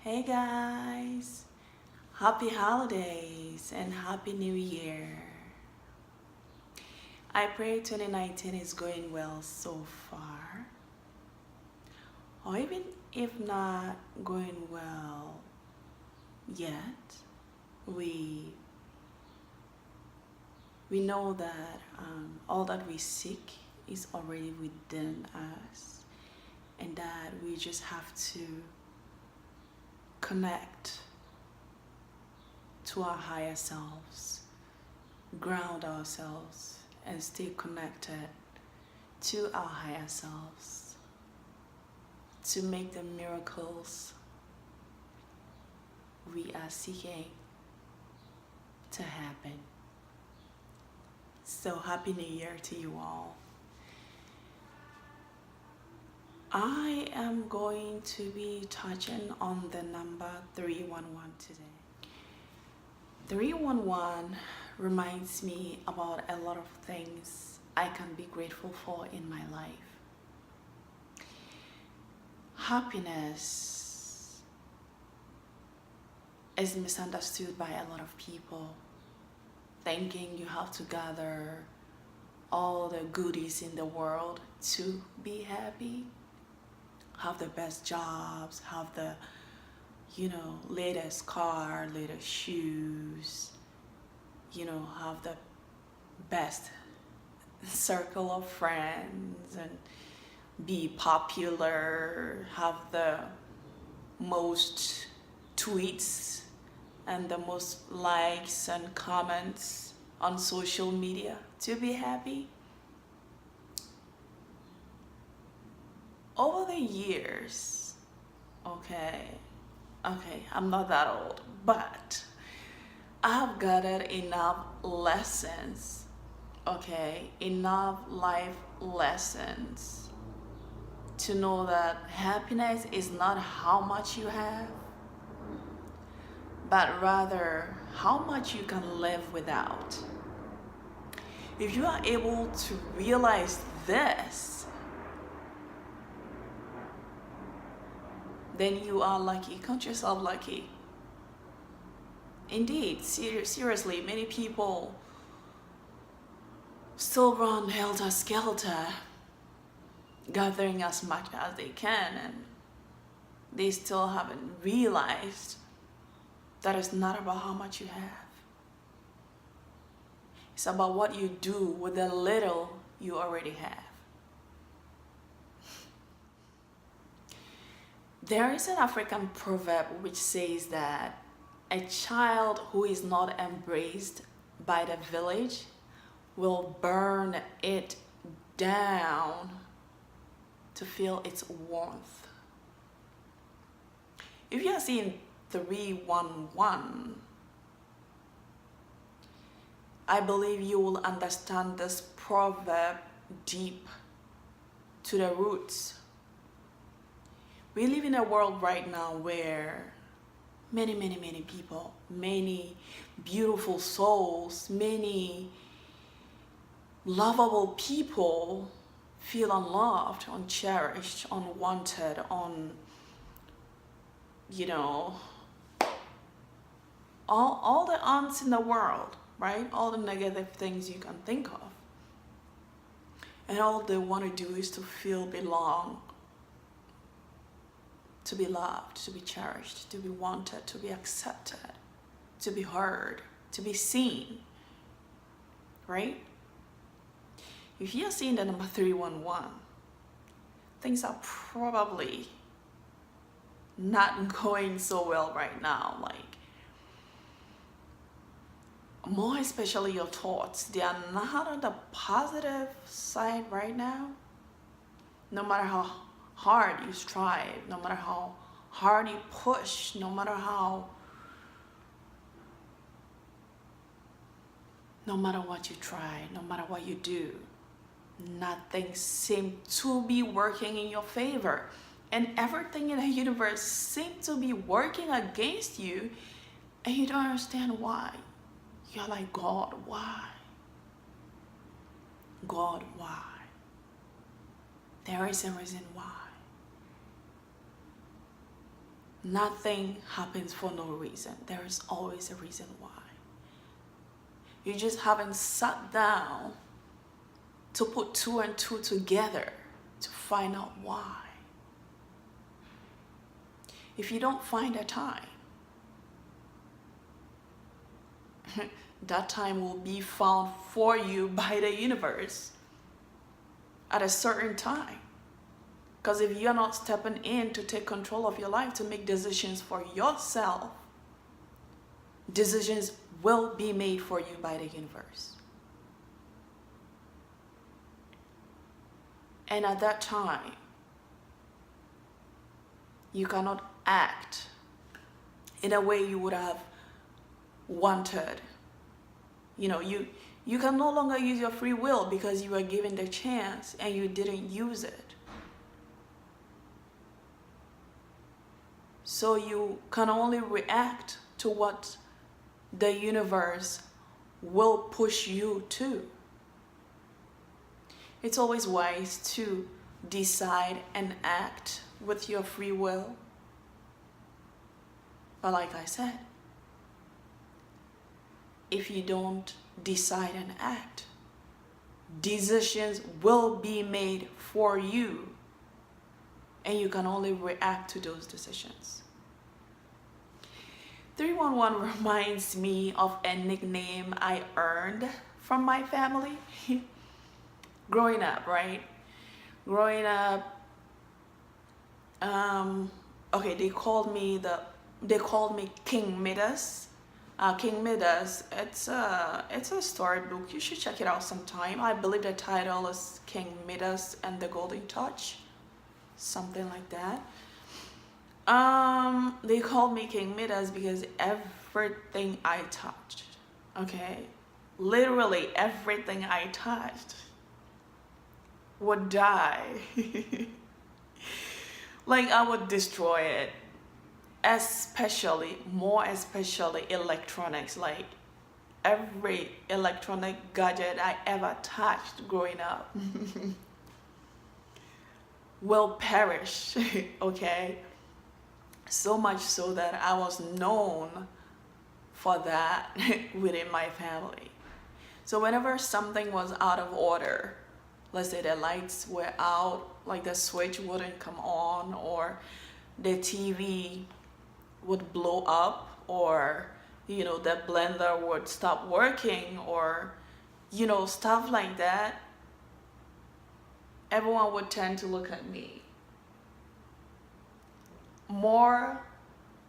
Hey guys, happy holidays and happy new year. I pray 2019 is going well so far, or even if not going well yet, we we know that all that we seek is already within us, and that we just have to connect to our higher selves, ground ourselves, and stay connected to our higher selves to make the miracles we are seeking to happen. So, Happy New Year to you all. I am going to be touching on the number 311 today. 311 reminds me about a lot of things I can be grateful for in my life. Happiness is misunderstood by a lot of people, thinking you have to gather all the goodies in the world to be happy. Have the best jobs, have the latest car, latest shoes, have the best circle of friends and be popular, have the most tweets and the most likes and comments on social media to be happy. Over the years, okay, I'm not that old, but I've gathered enough lessons, enough life lessons to know that happiness is not how much you have, but rather how much you can live without. If you are able to realize this, then you are lucky. Count yourself lucky. Indeed, seriously, many people still run helter-skelter, gathering as much as they can, and they still haven't realized that it's not about how much you have. It's about what you do with the little you already have. There is an African proverb which says that a child who is not embraced by the village will burn it down to feel its warmth. If you are seeing 311, I believe you will understand this proverb deep to the roots. We live in a world right now where many people, many beautiful souls, many lovable people feel unloved, uncherished, unwanted, all the aunts in the world, right? All the negative things you can think of. And all they want to do is to feel belong, to be loved, to be cherished, to be wanted, to be accepted, to be heard, to be seen, right? If you're seeing the number 311, things are probably not going so well right now. Like, more especially your thoughts, they are not on the positive side right now. No matter how hard you strive, no matter how hard you push, no matter what you try, no matter what you do, nothing seems to be working in your favor. And everything in the universe seems to be working against you, and you don't understand why. You're like, God, why? God, why? There is a reason why. Nothing happens for no reason. There is always a reason why. You just haven't sat down to put two and two together to find out why. If you don't find a time, that time will be found for you by the universe at a certain time. Because if you're not stepping in to take control of your life, to make decisions for yourself, decisions will be made for you by the universe. And at that time, you cannot act in a way you would have wanted. You know, you can no longer use your free will because you were given the chance and you didn't use it. So you can only react to what the universe will push you to. It's always wise to decide and act with your free will. But like I said, if you don't decide and act, decisions will be made for you, and you can only react to those decisions. 311 reminds me of a nickname I earned from my family. Growing up, right? Growing up, okay, they called me King Midas. King Midas, it's a storybook. You should check it out sometime. I believe the title is King Midas and the Golden Touch, something like that. They called me King Midas because everything I touched, okay, literally everything I touched would die. Like I would destroy it. More especially electronics. Like every electronic gadget I ever touched growing up will perish. Okay, so much so that I was known for that within my family. So whenever something was out of order, let's say the lights were out, like the switch wouldn't come on, or the TV would blow up, or you know, the blender would stop working, or you know, stuff like that, everyone would tend to look at me more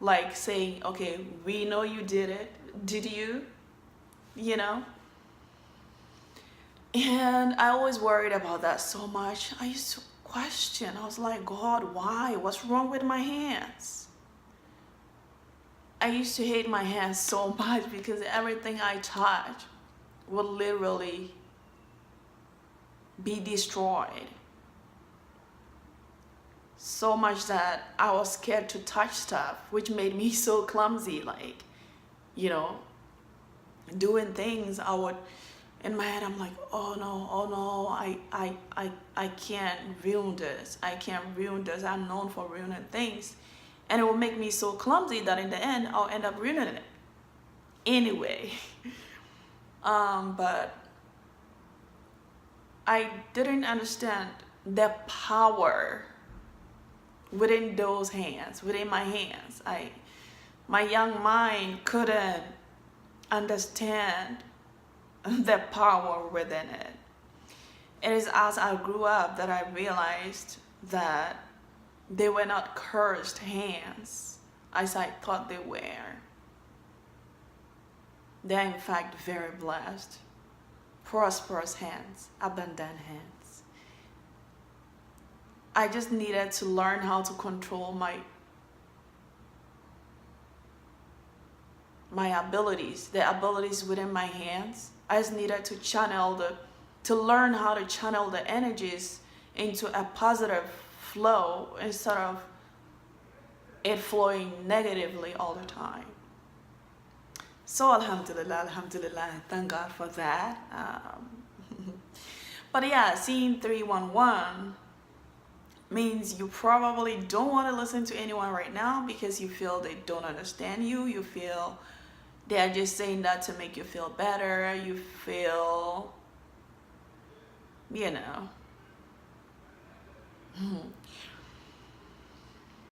like saying, okay, we know you did it, did you? You know? And I always worried about that so much. I used to question. I was like, God, why? What's wrong with my hands? I used to hate my hands so much because everything I touched would literally be destroyed. So much that I was scared to touch stuff, which made me so clumsy. Like, you know, doing things, I would, in my head, I'm like, oh no, I can't ruin this. I can't ruin this. I'm known for ruining things. And it will make me so clumsy that in the end, I'll end up ruining it. Anyway, but I didn't understand the power within those hands, within my hands. My young mind couldn't understand the power within it. It is as I grew up that I realized that they were not cursed hands as I thought they were. They are in fact very blessed, prosperous hands, abundant hands. I just needed to learn how to control my abilities, the abilities within my hands. I just needed to learn how to channel the energies into a positive flow instead of it flowing negatively all the time. So alhamdulillah, thank God for that. But yeah, seeing 311 means you probably don't want to listen to anyone right now because you feel they don't understand you. You feel they're just saying that to make you feel better. You feel, you know.